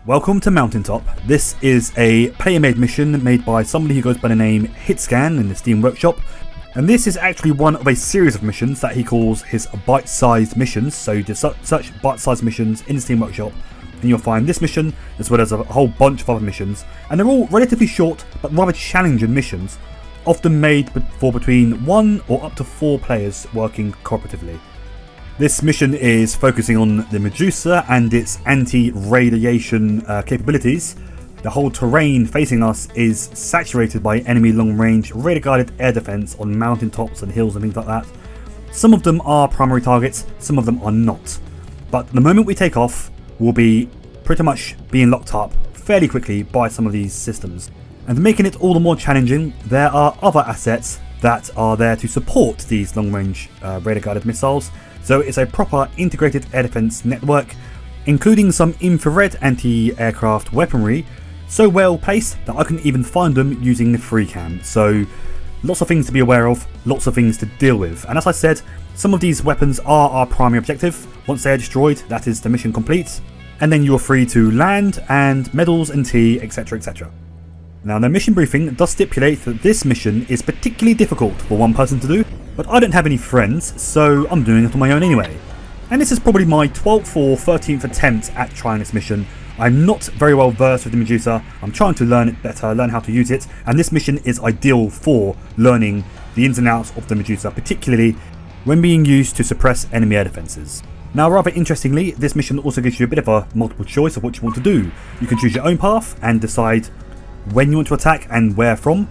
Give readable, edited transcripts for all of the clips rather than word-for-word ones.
Welcome to Mountaintop. This is a player-made mission made by somebody who goes by the name Hitscan in the Steam Workshop, and this is actually one of a series of missions that he calls his bite-sized missions. So you just search bite-sized missions in the Steam Workshop and you'll find this mission as well as a whole bunch of other missions, and they're all relatively short but rather challenging missions, often made for between 1 or up to 4 players working cooperatively. This mission is focusing on the Medusa and its anti-radiation capabilities. The whole terrain facing us is saturated by enemy long-range radar-guided air defense on mountaintops and hills and things like that. Some of them are primary targets, some of them are not. But the moment we take off, we'll be pretty much being locked up fairly quickly by some of these systems. And making it all the more challenging, there are other assets that are there to support these long-range radar-guided missiles. So it's a proper integrated air defense network, including some infrared anti-aircraft weaponry, so well placed that I can even find them using the free cam. So lots of things to be aware of, lots of things to deal with. And as I said, some of these weapons are our primary objective. Once they are destroyed, that is the mission complete. And then you're free to land and medals and tea, etc, etc. Now the mission briefing does stipulate that this mission is particularly difficult for one person to do, but I don't have any friends, so I'm doing it on my own anyway. And this is probably my 12th or 13th attempt at trying this mission. I'm not very well versed with the Medusa, I'm trying to learn it better, learn how to use it, and this mission is ideal for learning the ins and outs of the Medusa, particularly when being used to suppress enemy air defences. Now rather interestingly, this mission also gives you a bit of a multiple choice of what you want to do. You can choose your own path and decide when you want to attack and where from,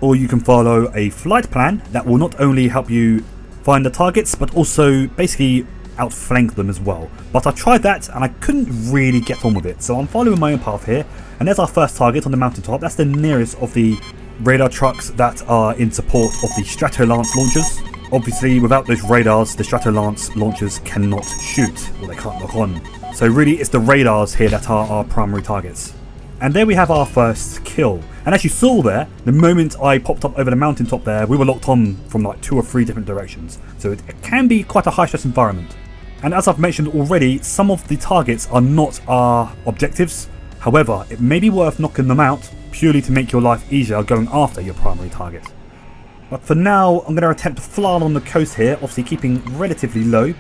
or you can follow a flight plan that will not only help you find the targets but also basically outflank them as well. But I tried that and I couldn't really get on with it, so I'm following my own path here, and there's our first target on the mountaintop. That's the nearest of the radar trucks that are in support of the Stratolance launchers. Obviously without those radars, the Stratolance launchers cannot shoot, or they can't lock on. So really it's the radars here that are our primary targets. And there we have our first kill. And as you saw there, the moment I popped up over the mountaintop there, we were locked on from like 2 or 3 different directions. So it can be quite a high stress environment. And as I've mentioned already, some of the targets are not our objectives. However, it may be worth knocking them out purely to make your life easier going after your primary target. But for now, I'm going to attempt to fly along the coast here, obviously keeping relatively low,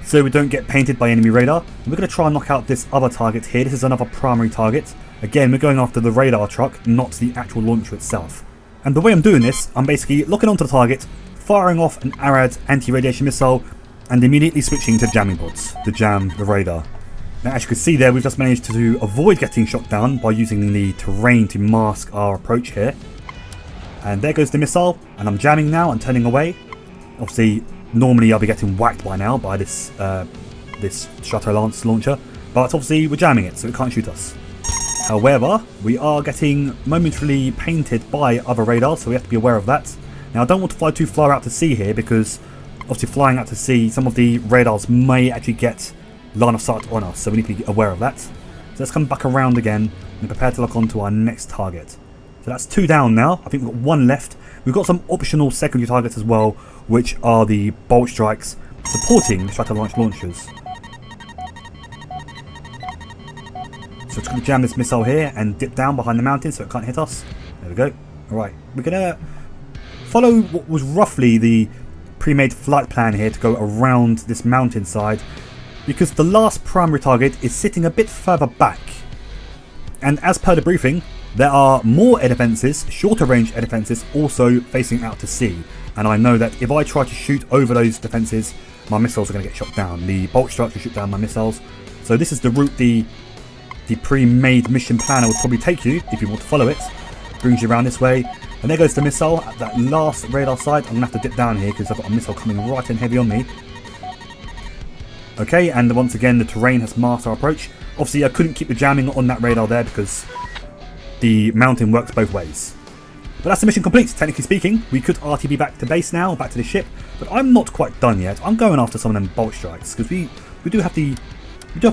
so we don't get painted by enemy radar. And we're going to try and knock out this other target here. This is another primary target. Again, we're going after the radar truck, not the actual launcher itself. And the way I'm doing this, I'm basically locking onto the target, firing off an ARAD anti-radiation missile, and immediately switching to jamming pods to jam the radar. Now as you can see there, we've just managed to avoid getting shot down by using the terrain to mask our approach here. And there goes the missile, and I'm jamming now and turning away. Obviously, normally I'll be getting whacked by now by this Stratolance launcher, but obviously we're jamming it, so it can't shoot us. However, we are getting momentarily painted by other radars, so we have to be aware of that. Now I don't want to fly too far out to sea here, because obviously flying out to sea, some of the radars may actually get line of sight on us, so we need to be aware of that. So let's come back around again and prepare to lock on to our next target. So that's 2 down now. I think we've got 1 left. We've got some optional secondary targets as well, which are the bolt strikes supporting the Stratolance launchers. So it's going to jam this missile here and dip down behind the mountain so it can't hit us. There we go. Alright, we're going to follow what was roughly the pre-made flight plan here to go around this mountainside, because the last primary target is sitting a bit further back. And as per the briefing, there are more air defences, shorter range air defences, also facing out to sea. And I know that if I try to shoot over those defences, my missiles are going to get shot down. The bolt strikes will shoot down my missiles. So this is the route the pre-made mission planner would probably take you if you want to follow it. Brings you around this way. And there goes the missile at that last radar side. I'm going to have to dip down here because I've got a missile coming right in heavy on me. Okay, and once again the terrain has masked our approach. Obviously I couldn't keep the jamming on that radar there because the mountain works both ways. But that's the mission complete, technically speaking. We could RTB back to base now, back to the ship, but I'm not quite done yet. I'm going after some of them bolt strikes because we do have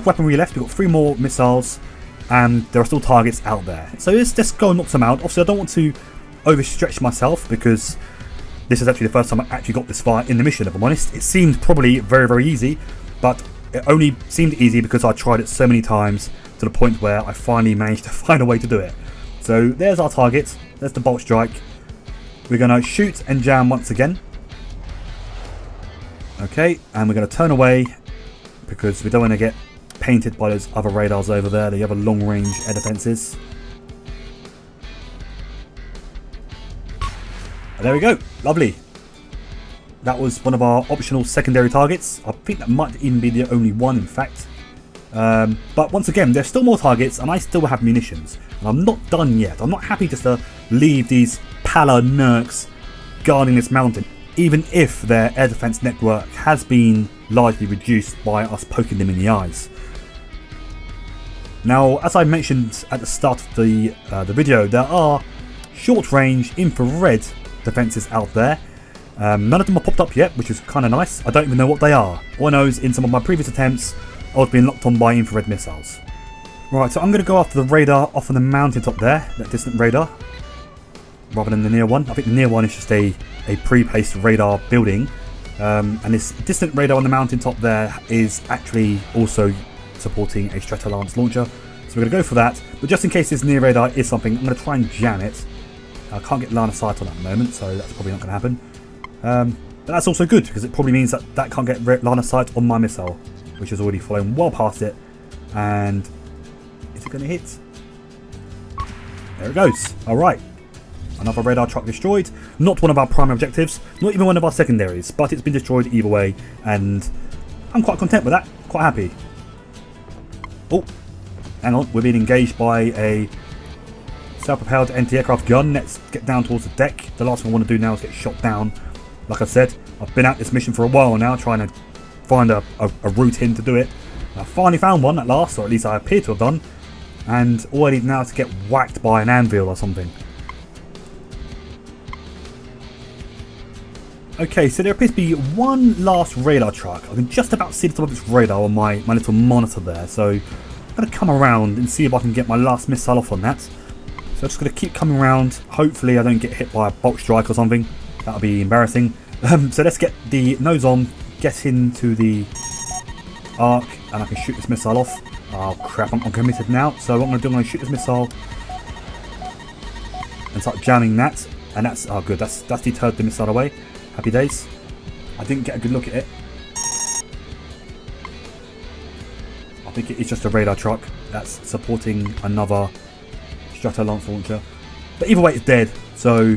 weaponry left. We've got 3 more missiles and there are still targets out there. So let's just go and knock some out. Obviously I don't want to overstretch myself because this is actually the first time I actually got this far in the mission, if I'm honest. It seemed probably very, very easy, but it only seemed easy because I tried it so many times to the point where I finally managed to find a way to do it. So there's our target, there's the bolt strike. We're going to shoot and jam once again. Okay, and we're going to turn away because we don't want to get painted by those other radars over there, the other long range air defences. There we go, lovely. That was one of our optional secondary targets. I think that might even be the only one, in fact. But once again, there's still more targets and I still have munitions. And I'm not done yet. I'm not happy just to leave these pala nerks guarding this mountain, even if their air defense network has been largely reduced by us poking them in the eyes. Now, as I mentioned at the start of the video, there are short-range infrared defences out there. None of them are popped up yet, which is kind of nice. I don't even know what they are. All I know is in some of my previous attempts, I was being locked on by infrared missiles. Right, so I'm going to go after the radar off on the mountaintop there, that distant radar, rather than the near one. I think the near one is just a pre-placed radar building. And this distant radar on the mountaintop there is actually also supporting a Strato-Lance launcher. So we're going to go for that. But just in case this near radar is something, I'm going to try and jam it. I can't get line of sight on at the moment, so that's probably not going to happen. But that's also good, because it probably means that that can't get line of sight on my missile, which has already flown well past it. And is it going to hit? There it goes. Alright. Another radar truck destroyed. Not one of our primary objectives, not even one of our secondaries, but it's been destroyed either way, and I'm quite content with that. Quite happy. Oh, hang on. We're being engaged by a self-propelled anti-aircraft gun. Let's get down towards the deck. The last thing I want to do now is get shot down. Like I said, I've been at this mission for a while now, trying to find a route in to do it. I finally found one at last, or at least I appear to have done. And all I need now is to get whacked by an anvil or something. Okay, so there appears to be one last radar truck. I can just about see the top of its radar on my little monitor there. So I'm going to come around and see if I can get my last missile off on that. So I'm just going to keep coming around. Hopefully I don't get hit by a bolt strike or something. That would be embarrassing. So let's get the nose on, get into the arc, and I can shoot this missile off. Oh crap, I'm committed now. So what I'm going to do, I'm going to shoot this missile and start jamming that. And that's, oh good, that's deterred the missile away. Happy days. I didn't get a good look at it. I think it is just a radar truck that's supporting another Strato-Lance launcher. But either way, it's dead. So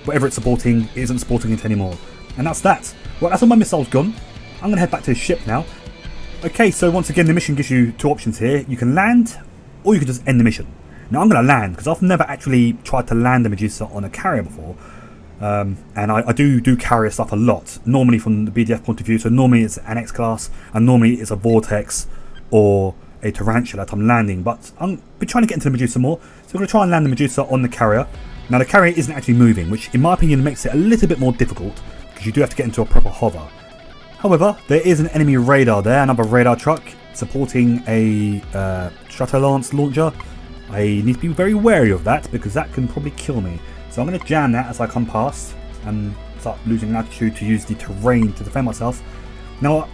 whatever it's supporting, it isn't supporting it anymore. And that's that. Well, that's all my missiles gone. I'm going to head back to the ship now. Okay, so once again, the mission gives you two options here. You can land, or you can just end the mission. Now, I'm going to land, because I've never actually tried to land a Medusa on a carrier before. And I do carrier stuff a lot, normally from the BDF point of view. So normally it's an X class, and normally it's a Vortex or a Tarantula that I'm landing. But I'm trying to get into the Medusa more, so we're going to try and land the Medusa on the carrier. Now the carrier isn't actually moving, which in my opinion makes it a little bit more difficult, because you do have to get into a proper hover. However, there is an enemy radar there, another radar truck supporting a Strato-Lance launcher. I need to be very wary of that, because that can probably kill me. So I'm going to jam that as I come past and start losing altitude to use the terrain to defend myself. Now,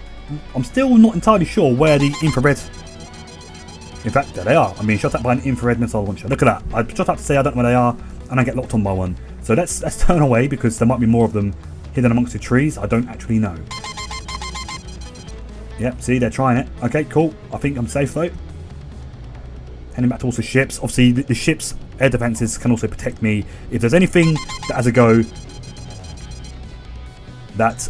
I'm still not entirely sure where the infrared... In fact, there they are. I'm being shot at by an infrared missile launcher. Look at that. I just have to say I don't know where they are, and I get locked on by one. So let's turn away, because there might be more of them hidden amongst the trees. I don't actually know. Yep, see, they're trying it. Okay, cool. I think I'm safe though. Heading back towards the ships. Obviously, the ship's air defences can also protect me if there's anything that has a go that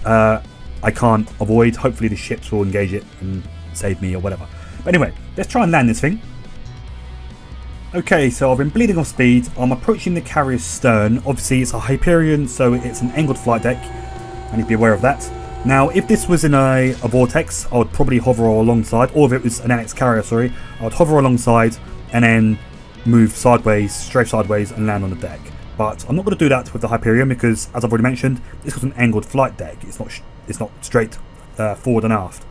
I can't avoid. Hopefully the ships will engage it and save me or whatever. But anyway, let's try and land this thing. Okay, so I've been bleeding off speed. I'm approaching the carrier's stern. Obviously, it's a Hyperion, so it's an angled flight deck. I need to be aware of that. Now, if this was in a Vortex, I would probably hover alongside, or if it was an NX carrier, sorry, I would hover alongside and then move sideways, strafe sideways, and land on the deck. But I'm not going to do that with the Hyperion, because, as I've already mentioned, this was an angled flight deck. It's not straight forward and aft.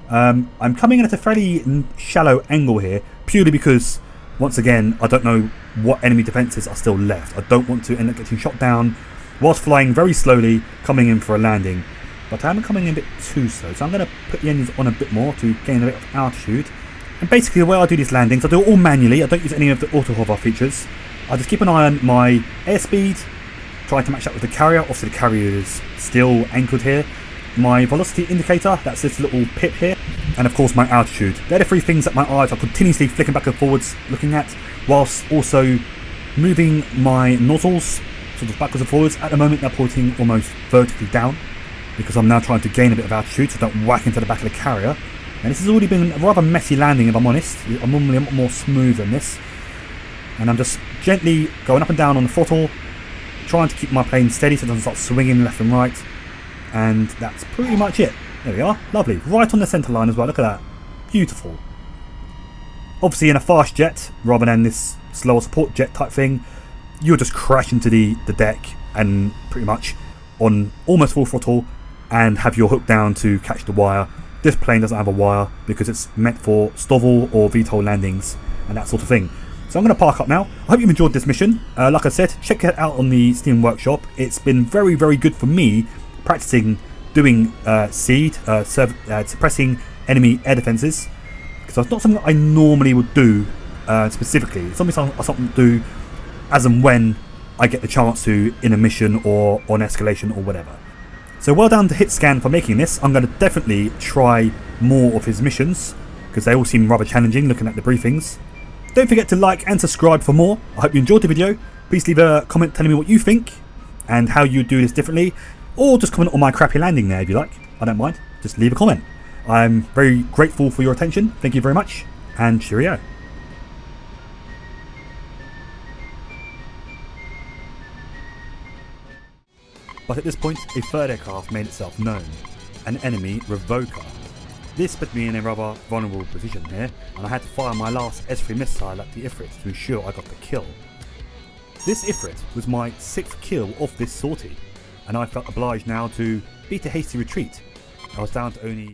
I'm coming in at a fairly shallow angle here, purely because, once again, I don't know what enemy defences are still left. I don't want to end up getting shot down whilst flying very slowly, coming in for a landing. but I am coming in a bit too slow, so I'm going to put the engines on a bit more to gain a bit of altitude. And basically the way I do these landings, I do it all manually. I don't use any of the auto hover features. I just keep an eye on my airspeed, trying to match up with the carrier. Obviously the carrier is still anchored here. My velocity indicator, that's this little pip here, and of course my altitude. They're the three things that my eyes are continuously flicking back and forwards looking at, whilst also moving my nozzles sort of backwards and forwards. At the moment they're pointing almost vertically down, because I'm now trying to gain a bit of altitude so I don't whack into the back of the carrier. And this has already been a rather messy landing if I'm honest. I'm normally a lot more smooth than this. And I'm just gently going up and down on the throttle, trying to keep my plane steady so it doesn't start swinging left and right. And that's pretty much it. There we are, lovely. Right on the centre line as well, look at that. Beautiful. Obviously in a fast jet, rather than this slower support jet type thing, you'll just crash into the deck and pretty much on almost full throttle and have your hook down to catch the wire. This plane doesn't have a wire because it's meant for STOVL or VTOL landings and that sort of thing. So I'm going to park up now. I hope you've enjoyed this mission. Like I said, check it out on the Steam Workshop. It's been very, very good for me practicing doing SEAD, suppressing enemy air defences, because it's not something that I normally would do specifically. It's something to do as and when I get the chance to in a mission or on escalation or whatever. So well done to Hitscan for making this. I'm going to definitely try more of his missions because they all seem rather challenging looking at the briefings. Don't forget to like and subscribe for more. I hope you enjoyed the video. Please leave a comment telling me what you think and how you do this differently, or just comment on my crappy landing there if you like. I don't mind. Just leave a comment. I'm very grateful for your attention. Thank you very much, and cheerio. But at this point, a third aircraft made itself known, an enemy Revoker. This put me in a rather vulnerable position here, and I had to fire my last S3 missile at the Ifrit to ensure I got the kill. This Ifrit was my 6th kill of this sortie, and I felt obliged now to beat a hasty retreat. I was down to only